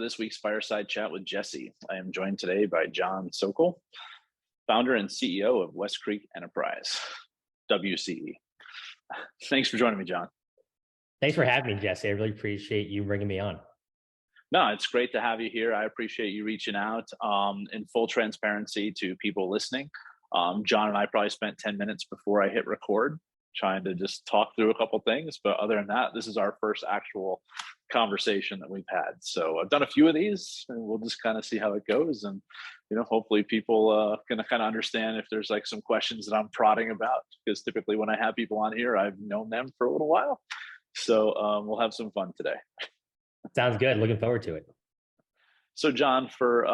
this week's Fireside Chat with Jesse. I am joined today by John Sokol, founder and CEO of West Creek Enterprise, WCE. Thanks for joining me, John. Thanks for having me, Jesse. I really appreciate you bringing me on. No, it's great to have you here. I appreciate you reaching out. In full transparency to people listening, John and I probably spent 10 minutes before I hit record trying to just talk through a couple things. But other than that, this is our first actual conversation that we've had. So I've done a few of these and we'll just kind of see how it goes. And, hopefully people can kind of understand if there's like some questions that I'm prodding about, because typically when I have people on here, I've known them for a little while. So we'll have some fun today. Sounds good. Looking forward to it. So John, for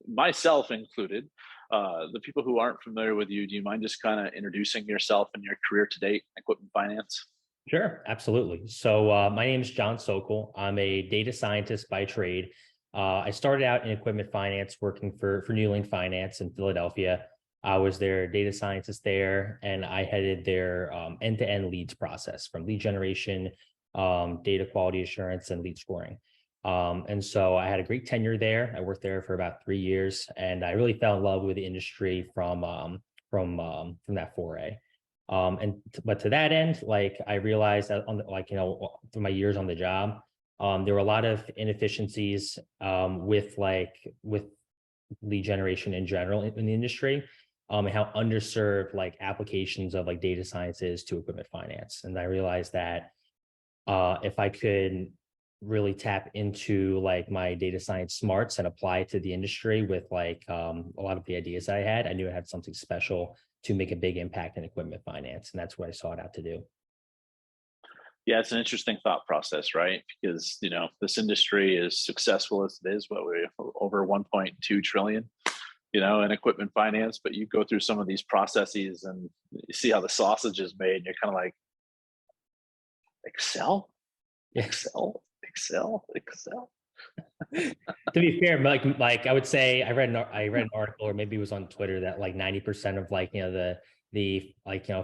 myself included, the people who aren't familiar with you, do you mind just kind of introducing yourself and your career to date in equipment finance? Sure, absolutely. So my name is John Sokol. I'm a data scientist by trade. I started out in equipment finance working for Newland Finance in Philadelphia. I was their data scientist there, and I headed their end-to-end leads process from lead generation, data quality assurance, and lead scoring. And so I had a great tenure there. I worked there for about 3 years, and I really fell in love with the industry from that foray. But to that end, I realized that through my years on the job, there were a lot of inefficiencies with lead generation in general in the industry, and how underserved applications of data science is to equipment finance. And I realized that if I could really tap into my data science smarts and apply it to the industry with a lot of the ideas I had, I knew I had something special to make a big impact in equipment finance. And that's what I sought out to do. Yeah, it's an interesting thought process, right? Because, this industry is successful as it is, we're over 1.2 trillion, in equipment finance, but you go through some of these processes and you see how the sausage is made and you're kind of like, Excel? To be fair, I would say I read an article, or maybe it was on Twitter, that 90% of the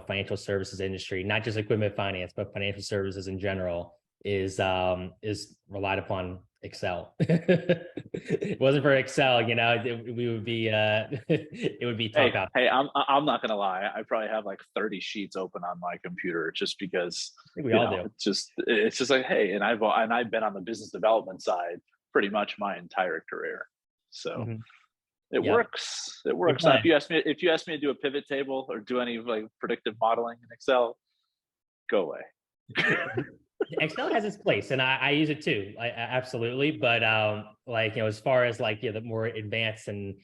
financial services industry, not just equipment finance, but financial services in general, is relied upon Excel. If it wasn't for Excel, we would be it would be talk out. Hey, I'm not gonna lie. I probably have 30 sheets open on my computer just because I think we all do. It's just like, hey, and I've been on the business development side pretty much my entire career. So it works. It works. Now, if you ask me to do a pivot table or do any predictive modeling in Excel, go away. Excel has its place, and I use it too. Absolutely. But as far as the more advanced and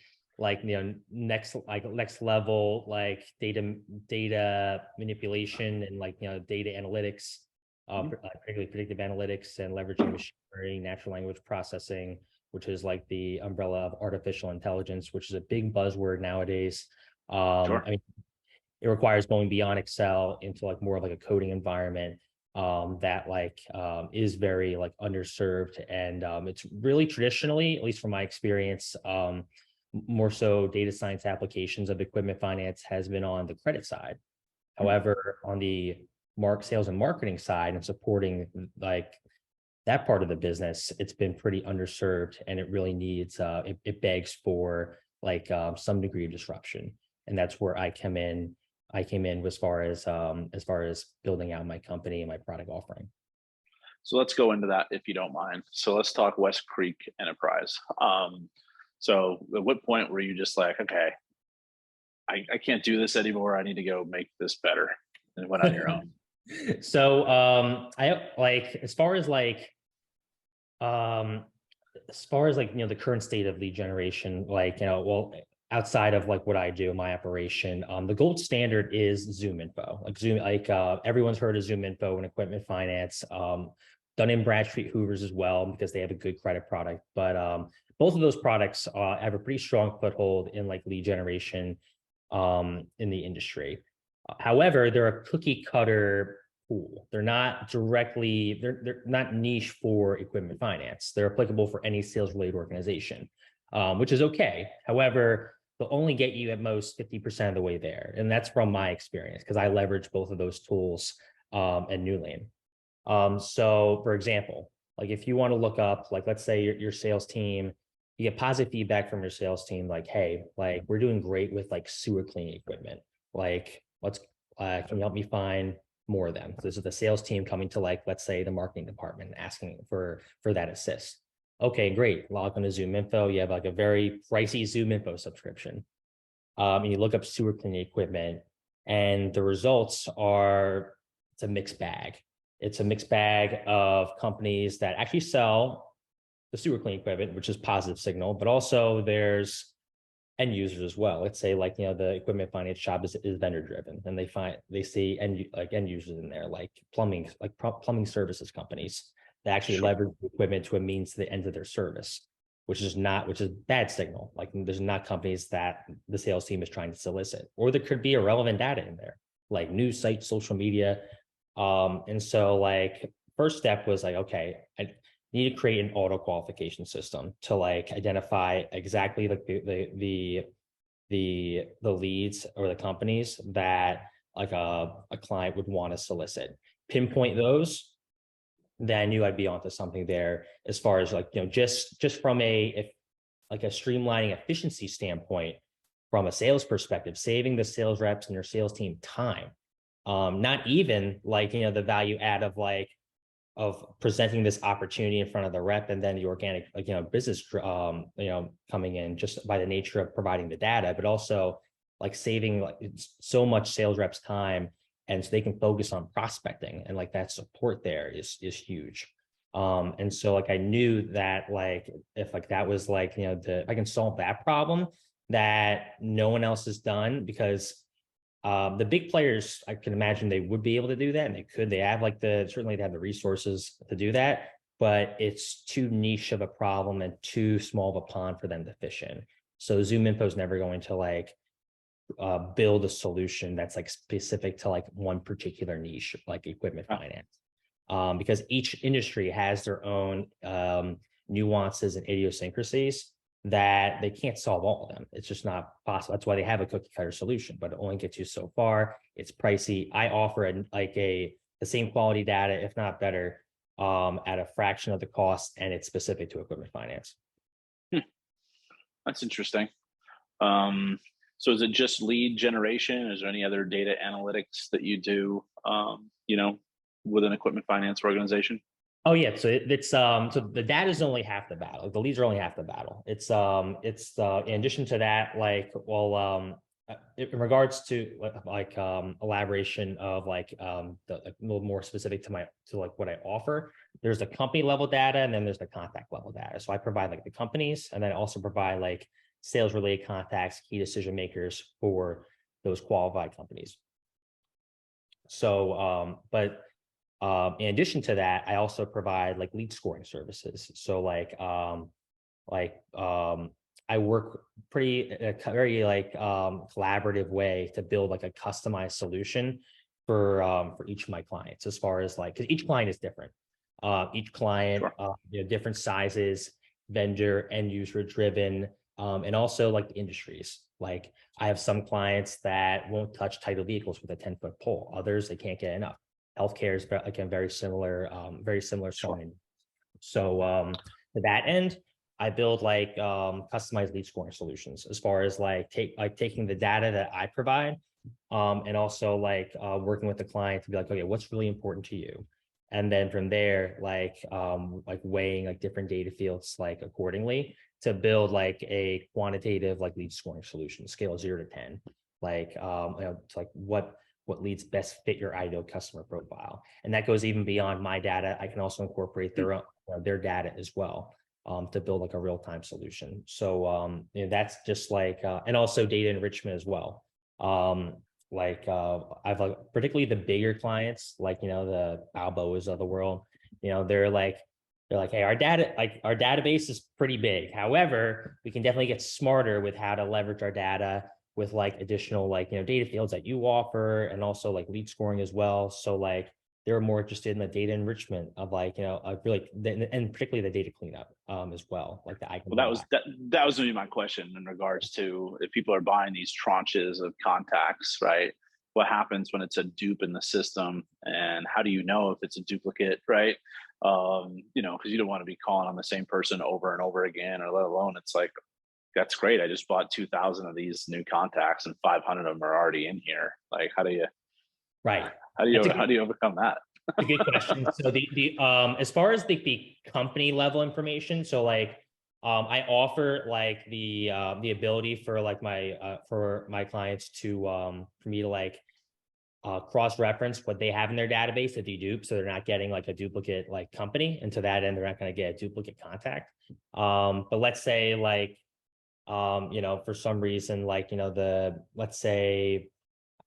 next level data manipulation and data analytics, particularly predictive analytics and leveraging machine learning, natural language processing, which is the umbrella of artificial intelligence, which is a big buzzword nowadays. Sure. I mean, it requires going beyond Excel into more of a coding environment that is very underserved, and it's really traditionally, at least from my experience, more so data science applications of equipment finance has been on the credit side. However, on the sales and marketing side and supporting that part of the business, it's been pretty underserved, and it really needs it begs for some degree of disruption. And that's where I came in as far as building out my company and my product offering. So let's go into that if you don't mind. So let's talk West Creek Enterprise. So at what point were you just okay, I can't do this anymore, I need to go make this better, and went on your own? So as far as the current state of lead generation, outside of what I do, my operation, the gold standard is ZoomInfo. Everyone's heard of ZoomInfo in equipment finance, done in Bradstreet Hoovers as well, because they have a good credit product. But both of those products have a pretty strong foothold in lead generation in the industry. However, they're a cookie cutter pool. They're not they're not niche for equipment finance. They're applicable for any sales related organization, which is okay. However, they'll only get you at most 50% of the way there. And that's from my experience, because I leverage both of those tools at Newland. So for example, Like if you want to look up, like let's say your sales team, you get positive feedback from your sales team, like, hey, like we're doing great with like sewer cleaning equipment. Like, can you help me find more of them? This is the sales team coming to like, let's say the marketing department and asking for that assist. Okay, great. Log on to Zoom Info. You have like a very pricey Zoom Info subscription. And you look up sewer cleaning equipment, and the results are it's a mixed bag. It's a mixed bag of companies that actually sell the sewer cleaning equipment, which is positive signal, but also there's end users as well. Let's say like, the equipment finance shop is vendor driven, and they see end users in there, like plumbing services companies that actually Sure. leverage the equipment to a means to the end of their service, which is bad signal. Like there's not companies that the sales team is trying to solicit, or there could be irrelevant data in there, like news sites, social media. And so like first step was like, okay, I need to create an auto qualification system to like identify exactly like the leads or the companies that like a client would want to solicit, pinpoint those, then knew I'd be onto something there as far as like, just from like a streamlining efficiency standpoint, from a sales perspective, saving the sales reps and your sales team time. Not even like, the value add of presenting this opportunity in front of the rep, and then the organic, like, business, coming in just by the nature of providing the data, but also like saving like so much sales reps time, and so they can focus on prospecting, and like that support there is huge. And so like I knew that like if like that was like, if I can solve that problem that no one else has done, because the big players, I can imagine they would be able to do that, and they have like certainly they have the resources to do that, but it's too niche of a problem and too small of a pond for them to fish in. So Zoom Info is never going to like build a solution that's like specific to like one particular niche, like equipment finance, because each industry has their own nuances and idiosyncrasies that they can't solve all of them. It's just not possible. That's why they have a cookie cutter solution, but it only gets you so far. It's pricey. I offer the same quality data, if not better, at a fraction of the cost, and it's specific to equipment finance. That's interesting. Um, so is it just lead generation? Is there any other data analytics that you do, with an equipment finance organization? Oh yeah, so it's so the data is only half the battle. The leads are only half the battle. It's in addition to that, like, well, in regards to like elaboration of like a little more specific to like what I offer, there's the company level data, and then there's the contact level data. So I provide like the companies, and then I also provide like sales related contacts, key decision makers for those qualified companies. So but in addition to that, I also provide like lead scoring services. So I work very like collaborative way to build like a customized solution for each of my clients, as far as like, because each client is different. Each client, Sure. different sizes, vendor, end user driven, and also like the industries. Like I have some clients that won't touch title vehicles with a 10-foot pole. Others, they can't get enough. Healthcare is again very similar Sure. selling. So to that end, I build like customized lead scoring solutions, as far as like taking the data that I provide, and also like working with the client to be like, okay, what's really important to you? And then from there, like weighing like different data fields like accordingly to build like a quantitative like lead scoring solution, scale 0 to 10. Like it's like what leads best fit your ideal customer profile. And that goes even beyond my data. I can also incorporate Hmm. their data as well, to build like a real-time solution. So that's just like, and also data enrichment as well. I've like particularly the bigger clients, like, the Balboas of the world, they're like, hey, our database is pretty big. However, we can definitely get smarter with how to leverage our data with like additional like, data fields that you offer, and also like lead scoring as well. So like they're more interested in the data enrichment of like, really, and particularly the data cleanup as well, like the Well, icon that build was back. that was gonna be my question in regards to if people are buying these tranches of contacts, right? What happens when it's a dupe in the system, and how do you know if it's a duplicate, right? Because you don't want to be calling on the same person over and over again, or let alone it's like, that's great. I just bought 2,000 of these new contacts and 500 of them are already in here. Like, Right. how do That's you, a how good, do you overcome that? a good question. So the as far as the company level information, so like I offer like the ability for my clients to for me to like cross-reference what they have in their database to dedupe, so they're not getting like a duplicate like company, and to that end they're not going to get a duplicate contact. But let's say like for some reason, like let's say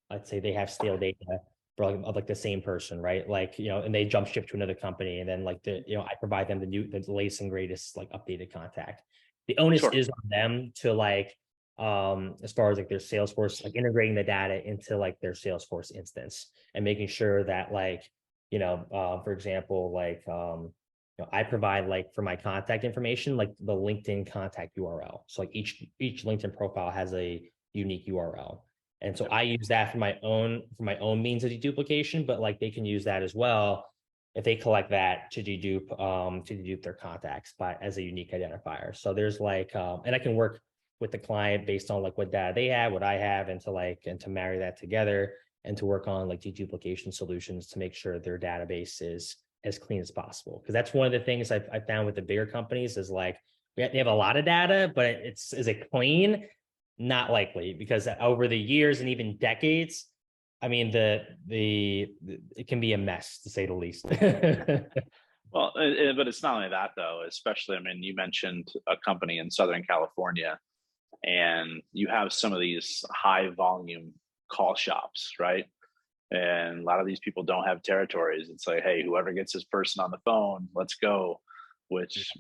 they have stale data for like, of like the same person, right? Like, and they jump ship to another company, and then like I provide them the latest and greatest like updated contact. The onus Sure. is on them to like, as far as like their Salesforce, like integrating the data into like their Salesforce instance and making sure that like, for example, like, I provide like for my contact information, like the LinkedIn contact URL. So like each LinkedIn profile has a unique URL. And so Yep. I use that for my own means of deduplication, but like they can use that as well if they collect that to dedupe their contacts by as a unique identifier. So there's like and I can work with the client based on like what data they have, what I have, and to marry that together and to work on like deduplication solutions to make sure their database is as clean as possible. Because that's one of the things I found with the bigger companies is like they have a lot of data, but is it clean? Not likely, because over the years and even decades, I mean, it can be a mess to say the least. Well, but it's not only that though, especially, I mean, you mentioned a company in Southern California, and you have some of these high volume call shops, right? And a lot of these people don't have territories. It's like, hey, whoever gets this person on the phone, let's go. Which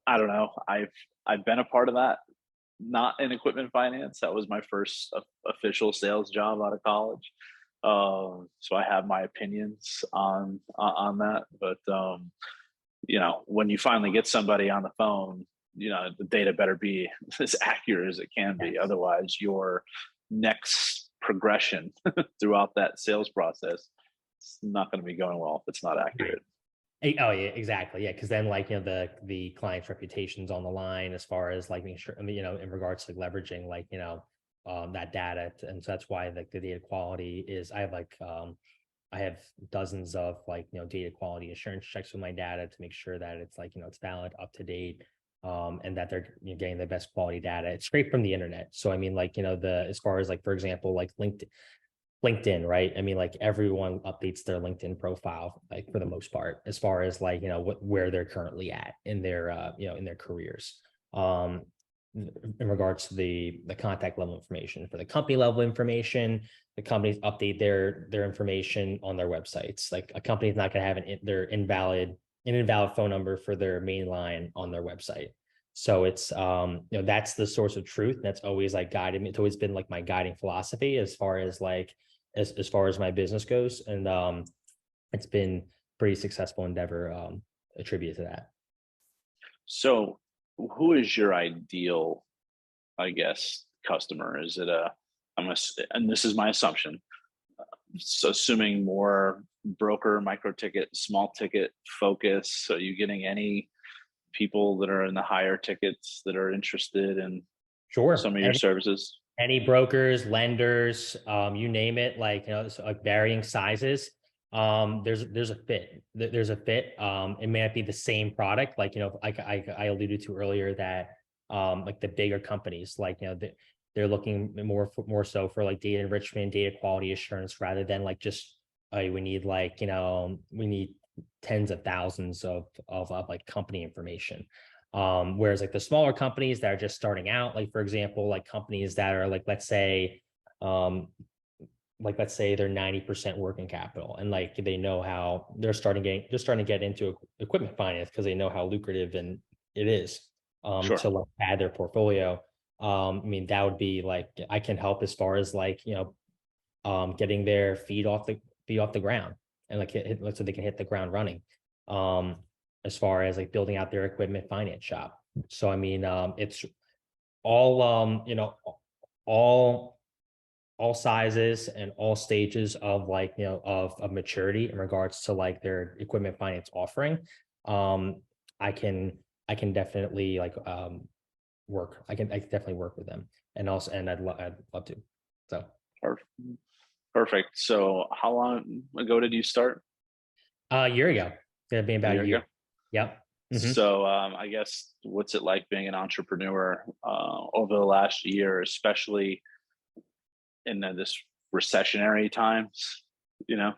I don't know. I've been a part of that. Not in equipment finance. That was my first official sales job out of college. So I have my opinions on that. But when you finally get somebody on the phone, the data better be as accurate as it can be. Yes. Otherwise, your next progression throughout that sales process, it's not going to be going well if it's not Right. accurate. Oh yeah, exactly. Yeah, because then like the client's reputation's on the line as far as like making sure. I mean, in regards to leveraging like that data, and so that's why like the data quality is. I have dozens of like data quality assurance checks with my data to make sure that it's like it's valid, up to date, and that they're getting the best quality data. It's straight from the internet. So I mean, like the as far as like for example, like LinkedIn, right? I mean, like everyone updates their LinkedIn profile, like for the most part, as far as like, where they're currently at in their, in their careers. In regards to the contact level information for the company level information, the companies update their information on their websites. Like a company is not going to have an invalid phone number for their main line on their website. So it's that's the source of truth. That's always like guided me. It's always been like my guiding philosophy as far as like as far as my business goes, and it's been pretty successful endeavor attributed to that. So, who is your ideal, I guess, customer? Is it and this is my assumption, so assuming more broker, micro ticket, small ticket focus. So, you getting any people that are in the higher tickets that are interested in some Sure. of your services? Any brokers, lenders, you name it, like so like varying sizes. There's a fit. There's a fit. It may not be the same product, like like I alluded to earlier that like the bigger companies, like they're looking more so for like data enrichment, data quality assurance, rather than like just we need like we need tens of thousands of like company information. Whereas like the smaller companies that are just starting out, like for example, like companies that are um, let's say they're 90% working capital, and like they know how they're starting to get into equipment finance because they know how lucrative and it is Sure. to like add their portfolio. I mean, that would be like I can help as far as like getting their feet off the ground and like so they can hit the ground running. As far as like building out their equipment finance shop. So I mean, it's all all all sizes and all stages of like, of maturity in regards to like their equipment finance offering. Um, I can, I can definitely like, I can definitely work with them, and also, and I'd love to. So, Perfect. Perfect. So how long ago did you start? a year ago, it'll be A about a year ago. year. Yep. Hmm. So I guess what's it like being an entrepreneur over the last year, especially in this recessionary times? You know,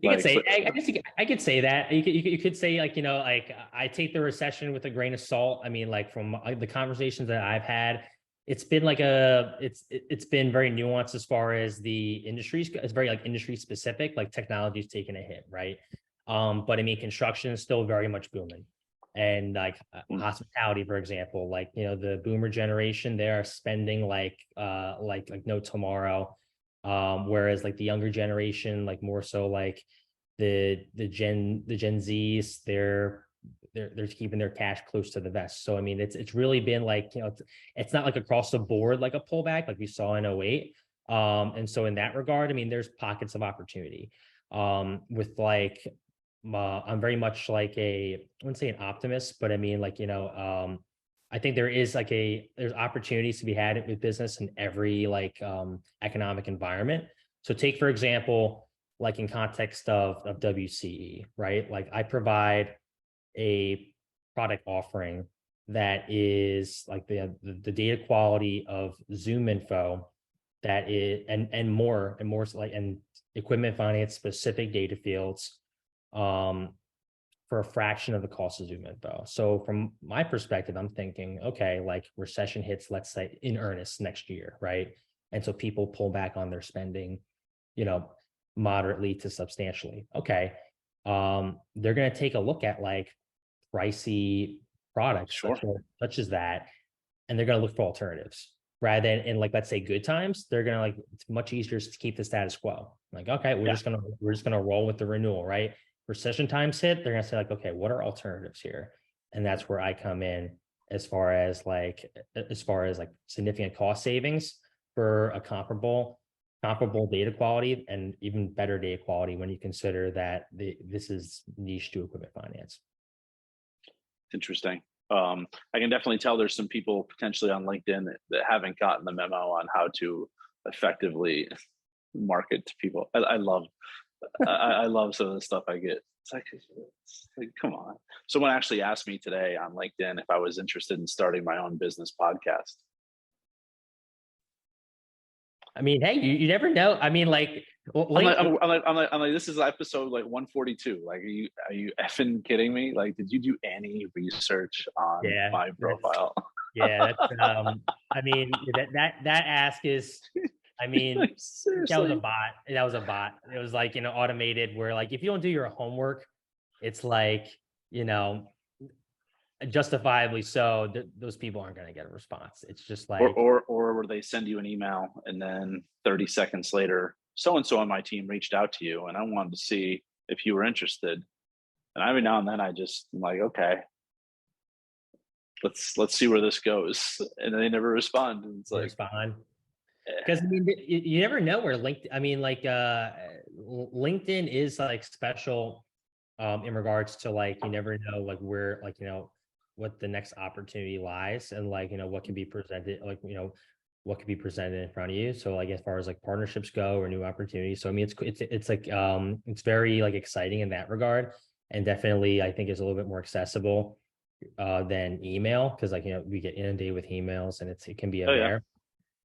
You could like say, I guess I could say that. You could say like, like I take the recession with a grain of salt. I mean, like from the conversations that I've had, it's been like it's been very nuanced as far as the industries. It's very like industry specific. Like technology's taken a hit, right? But I mean, construction is still very much booming, and like hospitality, for example, like the boomer generation, they are spending like no tomorrow. Whereas like the younger generation, like more so like the Gen Zs, they're keeping their cash close to the vest. So I mean, it's really been like, it's not like across the board like a pullback like we saw in 08. And so in that regard, I mean, there's pockets of opportunity. With like I'm very much like I wouldn't say an optimist, but I mean like, I think there's opportunities to be had with business in every like economic environment. So take, for example, like in context of WCE, right? Like I provide a product offering that is like the data quality of Zoom info that is, and more like, and equipment finance specific data fields, um for a fraction of the cost of Zoom info. So from my perspective, I'm thinking, okay, like recession hits, let's say in earnest next year, right? And so people pull back on their spending, you know, moderately to substantially. Okay. They're going to take a look at like pricey products sure. such as that, and they're going to look for alternatives rather than in like, let's say good times, they're going to like, it's much easier to keep the status quo. Like, okay, Yeah. we're just going to roll with the renewal, right? Recession times hit, they're going to say like, okay, what are alternatives here? And that's where I come in as far as like significant cost savings for a comparable data quality and even better data quality when you consider that this is niche to equipment finance. Interesting. I can definitely tell there's some people potentially on LinkedIn that haven't gotten the memo on how to effectively market to people. I love some of the stuff I get. It's like, come on. Someone actually asked me today on LinkedIn if I was interested in starting my own business podcast. I mean, hey, you never know. I mean, like, link. I'm like, this is episode like 142. Like, are you effing kidding me? Like, did you do any research on Yeah, my profile? yeah. I mean, that ask is, I mean, Like, that was a seriously. bot. That was a bot. It was like, automated where like if you don't do your homework, it's like, you know, justifiably so, those people aren't going to get a response. It's just Or like, or or where they send you an email and then 30 seconds later, so and so on my team reached out to you and I wanted to see if you were interested. And every now and then I just am like, okay, let's see where this goes. And they never respond. And it's they like, respond. eh, Because I mean, you never know where LinkedIn. I mean, like LinkedIn is like special, in regards to like you never know like where like what the next opportunity lies, and like what can be presented, like what could be presented in front of you. So like as far as like partnerships go or new opportunities. So I mean, it's like it's very like exciting in that regard, and definitely I think is a little bit more accessible than email, because like we get inundated with emails and it can be a oh yeah, bear.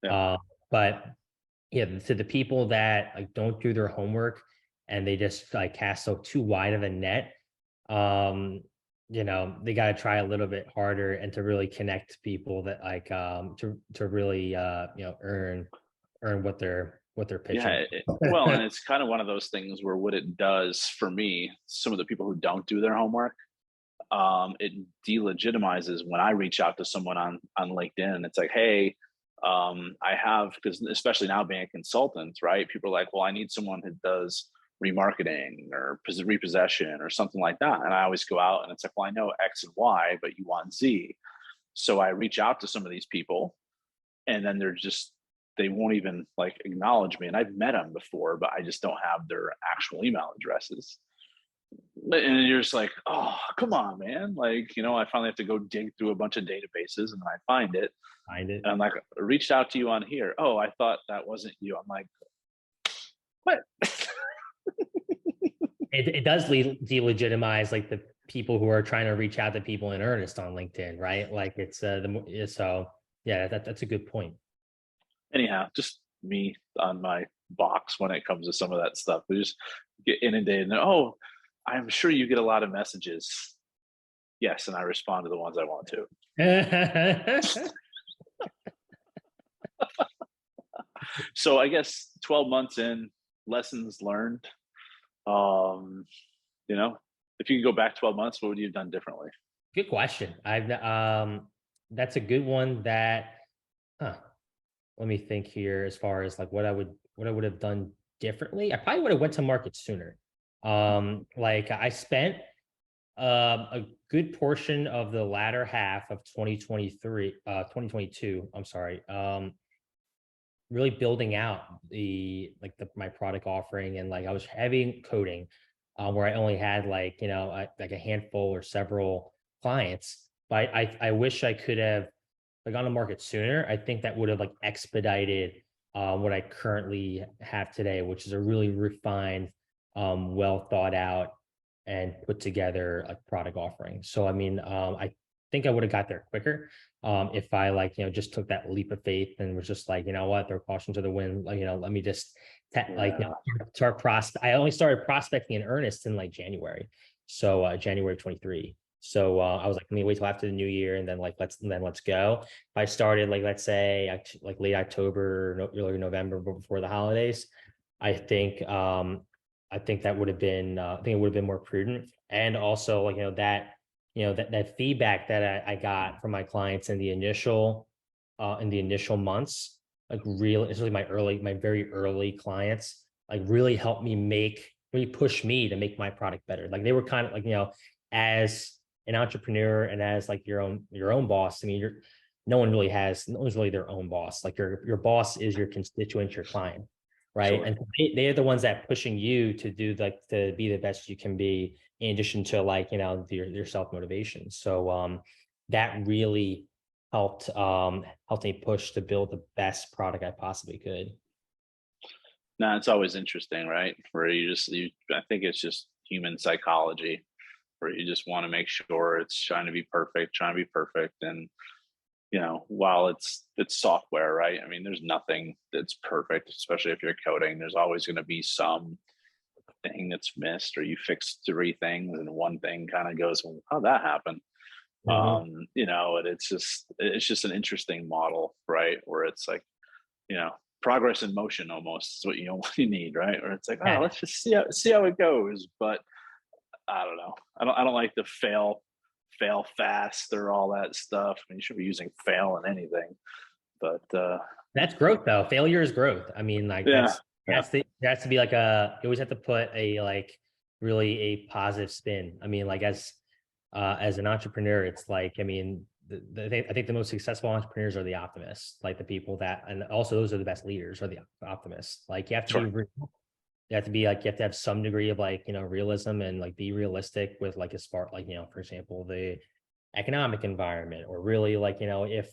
yeah. Uh, but yeah, to the people that like don't do their homework and they just like cast so too wide of a net, um, they got to try a little bit harder and to really connect people that like to really earn what they're pitching. Yeah, well, and it's kind of one of those things where what it does for me, some of the people who don't do their homework, it delegitimizes when I reach out to someone on LinkedIn. It's like, hey, I have, because especially now being a consultant, right? People are like, well, I need someone who does remarketing or repossession or something like that. And I always go out and it's like, well, I know X and Y, but you want Z. So I reach out to some of these people, and then they won't even like acknowledge me. And I've met them before, but I just don't have their actual email addresses. And you're just like, oh, come on, man. Like, I finally have to go dig through a bunch of databases and I find it. Find it. And I'm like, I reached out to you on here. Oh, I thought that wasn't you. I'm like, what? It does delegitimize like the people who are trying to reach out to people in earnest on LinkedIn, right? Like it's so yeah, that's a good point. Anyhow, just me on my box when it comes to some of that stuff. We just get inundated. And, oh, I'm sure you get a lot of messages. Yes, and I respond to the ones I want to. So I guess 12 months in, lessons learned. If you could go back 12 months, what would you have done differently? Good question. That's a good one that, let me think here as far as like what I would have done differently. I probably would have went to market sooner. Like I spent a good portion of the latter half of 2022, I'm sorry, really building out my product offering. And like I was heavy in coding, where I only had like a handful or several clients. But I wish I could have like on the market sooner. I think that would have like expedited what I currently have today, which is a really refined, well thought out and put together a product offering. So I mean, I think I would have got there quicker if I just took that leap of faith and was just like, you know what, throw caution to the wind. Like, let me just start I only started prospecting in earnest in like January. So January 23. So I was like, let me wait till after the new year and then let's go. If I started let's say like late October, early November before the holidays, I think that would have been I think it would have been more prudent. And also that feedback that I got from my clients in the initial months, like especially my very early clients, like really helped me really push me to make my product better. Like they were kind of like, as an entrepreneur and as like your own boss. I mean, no one's really their own boss. Like your boss is your constituent, your client, right? Sure. And they're the ones that pushing you to do to be the best you can be, in addition to your self-motivation. So that really helped me push to build the best product I possibly could. No, it's always interesting, right? Where I think it's just human psychology, where you just want to make sure it's trying to be perfect. And, while it's software, right? I mean, there's nothing that's perfect, especially if you're coding. There's always going to be some thing that's missed, or you fix 3 things and one thing kind of goes, well, how'd that happen? Mm-hmm. And it's just an interesting model, right? Where it's like, progress in motion almost is what you need, right? Or it's like, oh, let's just see how it goes. But I don't know. I don't like the fail fast or all that stuff. I mean, you should be using fail in anything. But that's growth though. Failure is growth. I mean, like there has to be like you always have to put a really a positive spin. I mean, like as an entrepreneur, it's like, I mean, I think the most successful entrepreneurs are the optimists, like the people that, and also those are the best leaders, are the optimists. Like you have to be, you have to have some degree of realism and be realistic with as far for example, the economic environment, or really if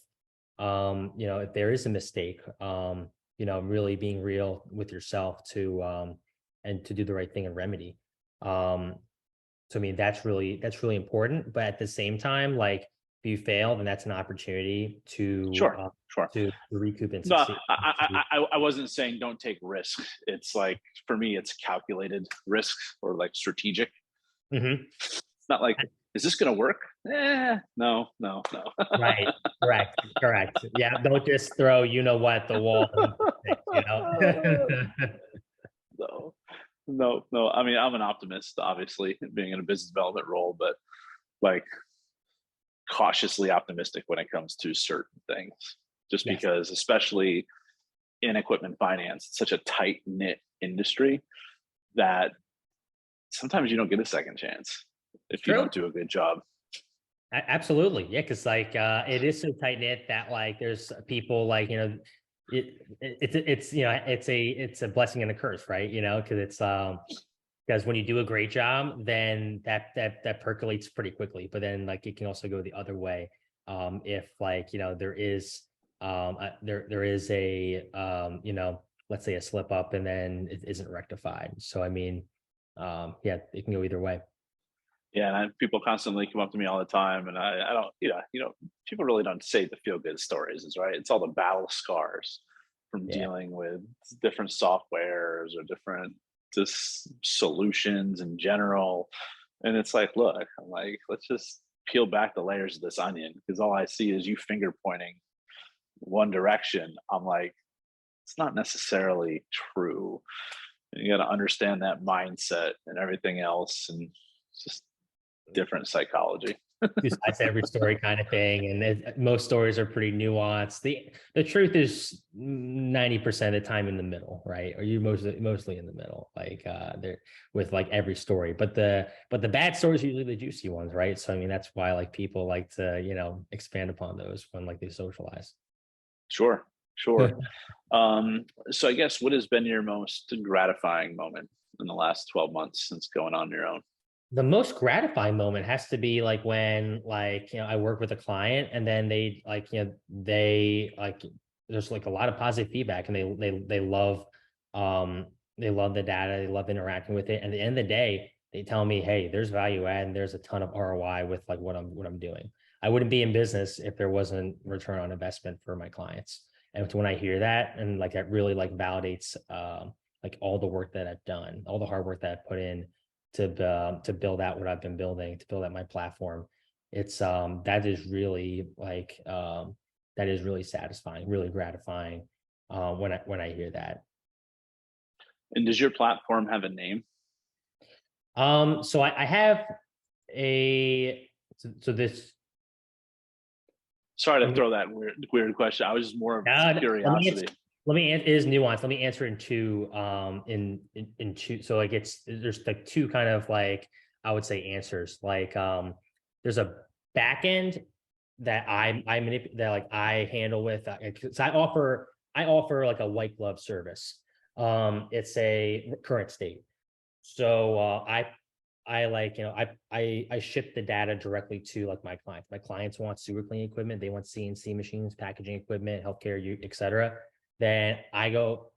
there is a mistake, really being real with yourself to and to do the right thing and remedy. So I mean, that's really important. But at the same time, if you fail, then that's an opportunity to to recoup and succeed. No, I wasn't saying don't take risks. It's like, for me, it's calculated risks, or strategic. Mm-hmm. It's not like, is this going to work? No. Right. Correct. Yeah. Don't just throw, at the wall. No. I mean, I'm an optimist, obviously, being in a business development role, but cautiously optimistic when it comes to certain things, just because, especially in equipment finance, it's such a tight knit industry that sometimes you don't get a second chance if you don't do a good job. Absolutely. Yeah. Cause it is so tight knit that there's people it's it's a blessing and a curse, right? Because it's because when you do a great job, then that percolates pretty quickly. But then like it can also go the other way, if like there is there is a let's say a slip up and then it isn't rectified. So I mean, yeah, it can go either way. Yeah, and people constantly come up to me all the time, and I don't, people really don't say the feel good stories, is right. It's all the battle scars from Yeah. dealing with different softwares or different just solutions in general. And it's like, look, I'm like, let's just peel back the layers of this onion because all I see is you finger pointing one direction. I'm like, it's not necessarily true. And you got to understand that mindset and everything else, and it's just different psychology. Two sides to every story kind of thing, and most stories are pretty nuanced. The truth is 90% of the time in the middle, right? Or you mostly in the middle, like there with like every story. But the bad stories are usually the juicy ones, right? So I mean that's why like people like to expand upon those when like they socialize. Sure, sure. So I guess what has been your most gratifying moment in the last 12 months since going on your own? The most gratifying moment has to be like when like I work with a client and then they like they like there's like a lot of positive feedback and they love the data, they love interacting with it, and at the end of the day they tell me, hey, there's value add and there's a ton of ROI with like what I'm doing. I wouldn't be in business if there wasn't return on investment for my clients. And when I hear that, and like that really like validates like all the work that I've done, all the hard work that I've put in to build out what I've been building, to build out my platform. It's that is really like that is really satisfying, really gratifying when I hear that. And does your platform have a name? So I have a so this Sorry let to me throw that weird question. I was just more of let me curiosity. answer. It is nuanced. Let me answer in two in two. So like there's like two kind of like I would say answers. Like there's a back end that that like I handle with because I offer like a white glove service. It's a current state. So I like I ship the data directly to like my clients. My clients want super clean equipment. They want CNC machines, packaging equipment, healthcare, etc. Then I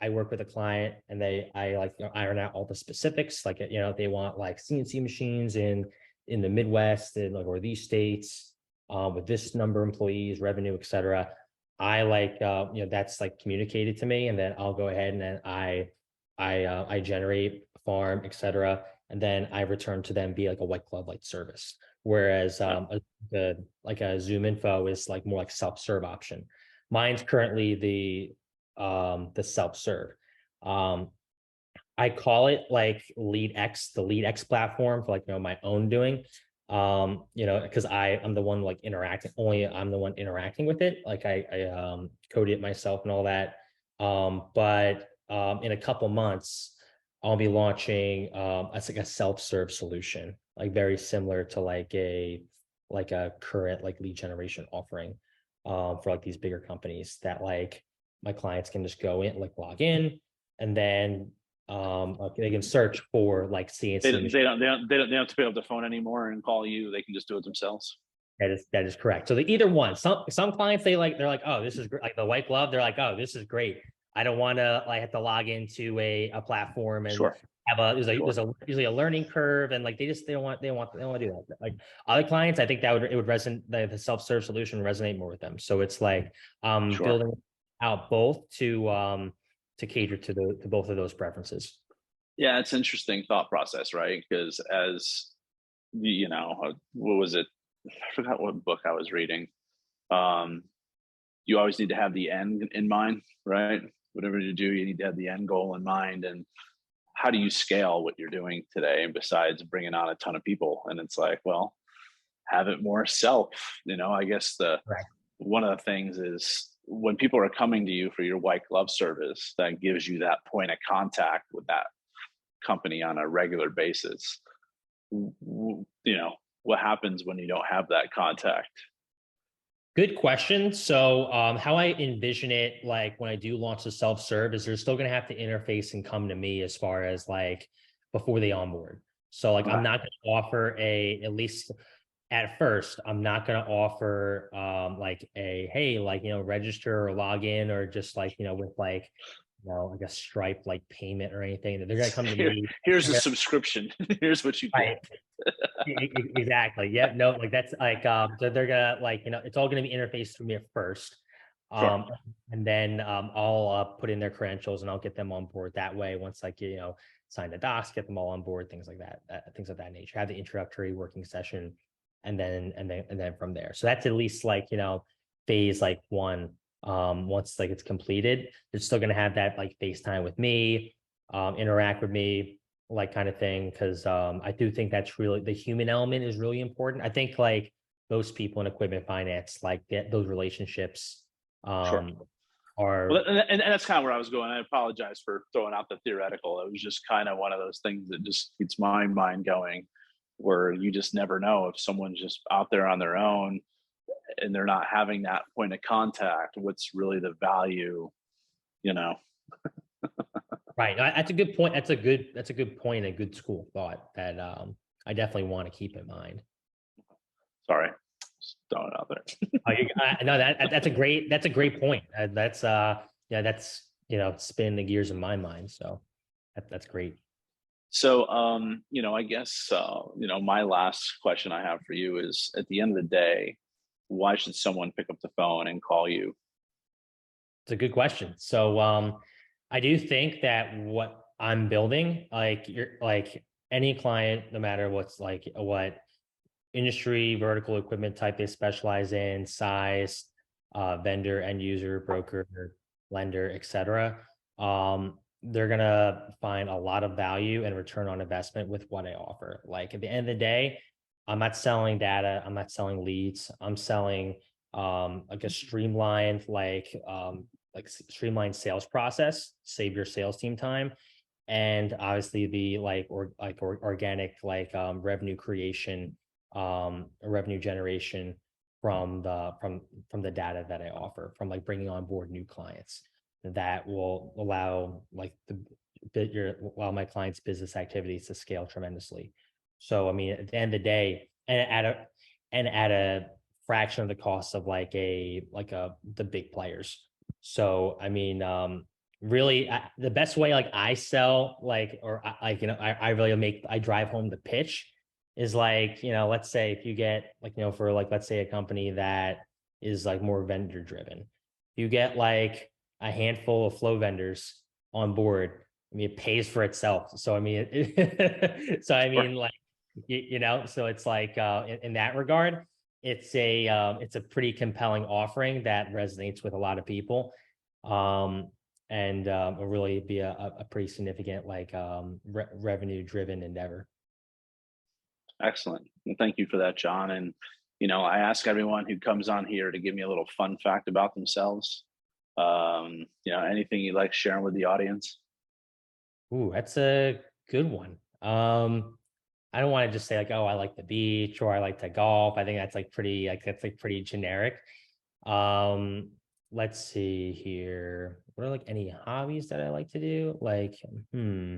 work with a client and I like iron out all the specifics. Like they want like CNC machines in the Midwest and like or these states with this number of employees, revenue, etc. I like that's like communicated to me, and then I'll go ahead and then I generate farm, etc. And then I return to them via like a white glove like service. Whereas Yeah. like a Zoom info is like more like self-serve option. Mine's currently the self-serve. Um, I call it like the Lead X platform for like my own doing. Because I'm the one like interacting, only I'm the one interacting with it. Like I code it myself and all that. But in a couple months, I'll be launching as like a self-serve solution, like very similar to like a current like lead generation offering for like these bigger companies that like my clients can just go in, like log in, and then like they can search for like They, CNC don't- machine. they don't have to pick up the phone anymore and call you. They can just do it themselves. That is correct. So either one. Some clients they're like, oh, this is great. Like the white glove, they're like, oh, this is great. I don't want to like have to log into a platform and Sure, have a sure, usually a learning curve, and like they don't want to do that. Like other clients, I think that would resonate, the self-serve solution resonate more with them. So it's like sure. building out both to cater to both of those preferences. Yeah, it's an interesting thought process, right? Because what was it? I forgot what book I was reading. Um, you always need to have the end in mind, right? Whatever you do, you need to have the end goal in mind. And how do you scale what you're doing today besides bringing on a ton of people? And it's like, well, have it more self. I guess the Right. one of the things is when people are coming to you for your white glove service, that gives you that point of contact with that company on a regular basis. What happens when you don't have that contact? Good question. So how I envision it, like when I do launch the self-serve, is they're still going to have to interface and come to me as far as like before they onboard. So like I'm Okay. not going to offer at least at first, I'm not going to offer like a, hey, like, register or log in or just like, with like, like a Stripe like payment or anything. They're going to come to me. Here's a subscription. Here's what you Right. get. Exactly. Yeah. No, like that's like they're gonna like, it's all gonna be interfaced through me at first. Sure. Um and then I'll put in their credentials and I'll get them on board that way once like sign the docs, get them all on board, things like that, things of that nature. Have the introductory working session and then from there. So that's at least like, phase like one. Once like it's completed, they're still gonna have that like FaceTime with me, interact with me, like kind of thing, because I do think that's really the human element is really important. I think like most people in equipment finance, like those relationships Sure. um, Well, are and that's kind of where I was going. I apologize for throwing out the theoretical. It was just kind of one of those things that just keeps my mind going, where you just never know if someone's just out there on their own and they're not having that point of contact. What's really the value, you know? right. That's a good point. That's a good point. A good school of thought that I definitely want to keep in mind. Sorry, just throwing it out there. No, that's a great point. Yeah, that's spinning the gears in my mind. So that's great. So, I guess, my last question I have for you is at the end of the day, why should someone pick up the phone and call you? It's a good question. So I do think that what I'm building, like you're like any client, no matter what's like what industry, vertical equipment type they specialize in, size, vendor, end user, broker, lender, etc. They're gonna find a lot of value and return on investment with what I offer. Like at the end of the day, I'm not selling data, I'm not selling leads, I'm selling like a streamlined streamlined sales process, save your sales team time, and obviously the organic revenue creation, revenue generation from the data that I offer, from like bringing on board new clients that will allow allow my clients' business activities to scale tremendously. So I mean, at the end of the day, and at a fraction of the cost of the big players. So I mean, really, the best way like I sell I really I drive home the pitch is like, let's say if you get for like, let's say a company that is like more vendor driven, you get like a handful of flow vendors on board. I mean, it pays for itself. So I mean, Sure. like, so it's like in that regard, it's a pretty compelling offering that resonates with a lot of people. Um, and will really be a pretty significant revenue driven endeavor. Excellent. Well, thank you for that, John. And, I ask everyone who comes on here to give me a little fun fact about themselves. Anything you'd like sharing with the audience? Ooh, that's a good one. I don't want to just say like, oh, I like the beach or I like to golf. I think that's pretty generic. Um, let's see here. What are like any hobbies that I like to do? Like, hmm.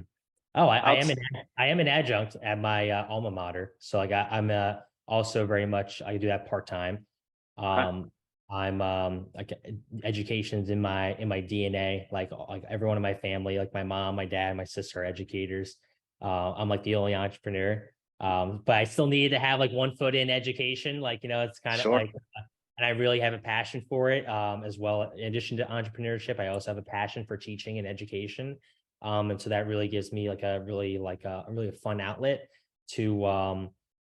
Oh, Outs- I am an adjunct at my alma mater. So like I'm also very much I do that part time. okay. Um, I'm education's in my DNA. Like everyone in my family, like my mom, my dad, my sister are educators. I'm like the only entrepreneur. But I still need to have like one foot in education. Like, it's kind of Sure. like, and I really have a passion for it as well. In addition to entrepreneurship, I also have a passion for teaching and education. And so that really gives me like a really fun outlet to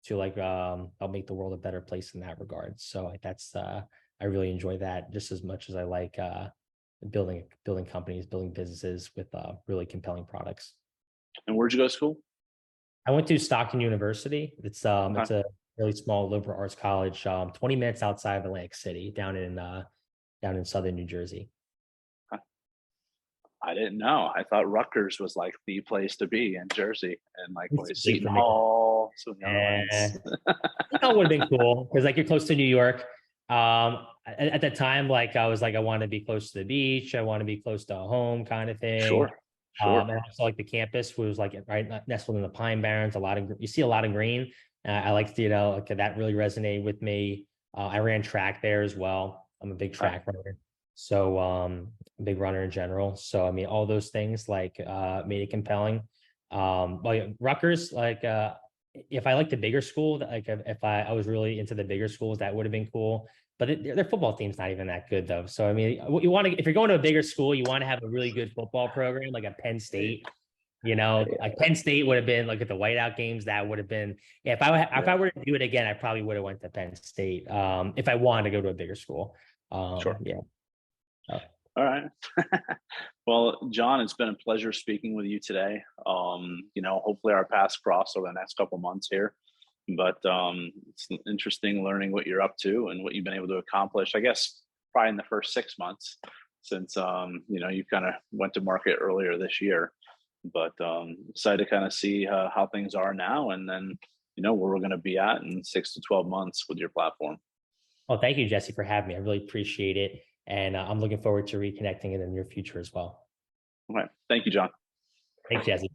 help make the world a better place in that regard. So like that's I really enjoy that just as much as I like building companies, building businesses with really compelling products. And where'd you go to school? I went to Stockton University. Okay. It's a really small liberal arts college, 20 minutes outside of Atlantic City, down in southern New Jersey. Okay. I didn't know. I thought Rutgers was like the place to be in Jersey, and like It's boy, big Seton for me. Hall, some of the other Eh, ones. that would have been cool because like you're close to New York. at the time, like I was like, I want to be close to the beach. I want to be close to home kind of thing. Sure. Sure. And also like the campus was like right nestled in the Pine Barrens, you see a lot of green. I liked, like that really resonated with me. I ran track there as well. I'm a big Right. track runner. So, a big runner in general. So, I mean, all those things like, made it compelling. Well, yeah, Rutgers, like, if I liked the bigger school, like if I was really into the bigger schools, that would have been cool. But their football team's not even that good though. So I mean, what you want to, if you're going to a bigger school, you want to have a really good football program, like a Penn State. Like Penn State would have been like at the whiteout games. That would have been, yeah, if I were to do it again, I probably would have went to Penn State. If I wanted to go to a bigger school. Sure. Yeah. All right. Well, John, it's been a pleasure speaking with you today. Hopefully our paths cross over the next couple months here. But it's interesting learning what you're up to and what you've been able to accomplish, I guess, probably in the first 6 months since, you kind of went to market earlier this year. But excited to kind of see how things are now and then, where we're going to be at in 6 to 12 months with your platform. Well, thank you, Jesse, for having me. I really appreciate it. And I'm looking forward to reconnecting in the near future as well. All right. Thank you, John. Thanks, Jesse.